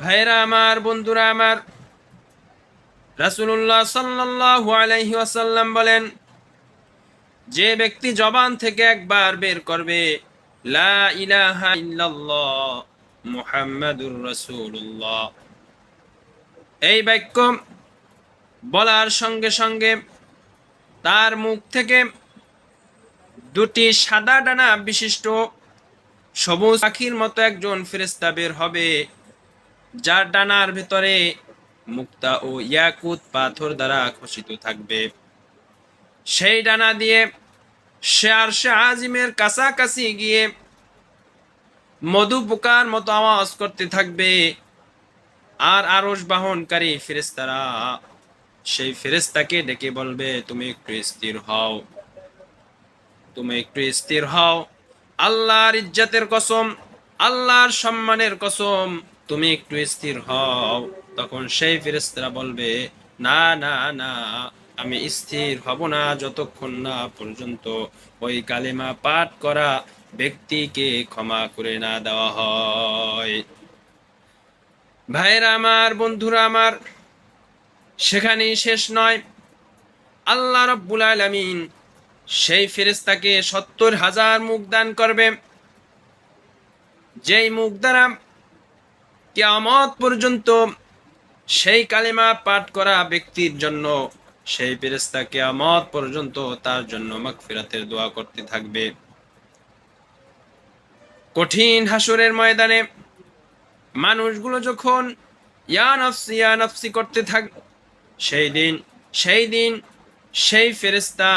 ভাইরা আমার, বন্ধুরা আমার, রাসূলুল্লাহ সাল্লাল্লাহু আলাইহি ওয়াসাল্লাম বলেন, যে ব্যক্তি জবান থেকে একবার বের করবে লা ইলাহা ইল্লাল্লাহ মুহাম্মাদুর রাসূলুল্লাহ, এই বাক্য বলার সঙ্গে সঙ্গে তার মুখ থেকে দুটি সাদা ডানা বিশিষ্ট সবুজ পাখির মতো একজন ফেরেশতা বের হবে, যার ডানার ভেতরে মুক্তা ও ইয়াকুত পাথর দ্বারা খচিত থাকবে। সেই ডানা দিয়ে সে আরশে আজিমের কাছাকাছি গিয়ে মধু পোকার মতো আওয়াজ করতে থাকবে। আর আরশ বাহনকারী ফেরেশতারা সেই ফেরেশতাকে ডেকে বলবে, তুমি একটু স্থির হও, তুমি একটু স্থির হও, আল্লাহর ইজ্জতের কসম, আল্লাহর সম্মানের কসম, তুমি একটু স্থির হও। তখন সেই ফেরেশতারা বলবে, না না না, আমি স্থির হব না যতক্ষণ না পর্যন্ত ওই কালেমা পাঠ করা ব্যক্তিকে ক্ষমা করে না দেওয়া হয়। ভাইরা আমার, বন্ধুরা আমার, সেখানেই শেষ নয়। আল্লাহ রাব্বুল আলামিন সেই ফেরেশতাকে ৭০,০০০ মুখ দান করবে, যেই মুখ দ্বারা কিয়ামত পর্যন্ত সেই কালেমা পাঠ করা ব্যক্তির জন্য সেই ফেরেশতা কিয়ামত পর্যন্ত তার জন্য মাগফিরাতের দোয়া করতে থাকবে। কঠিন হাসরের ময়দানে মানুষগুলো যখন ইয়া নফসি করতে থাকবে, সেই দিন সেই ফেরেশতা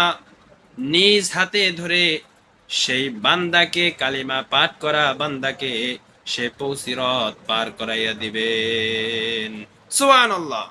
নিজ হাতে ধরে সেই বান্দাকে, কালিমা পাঠ করা বান্দাকে সে পৌসিরত পার করাইয়া দিবেন। সুবহানাল্লাহ।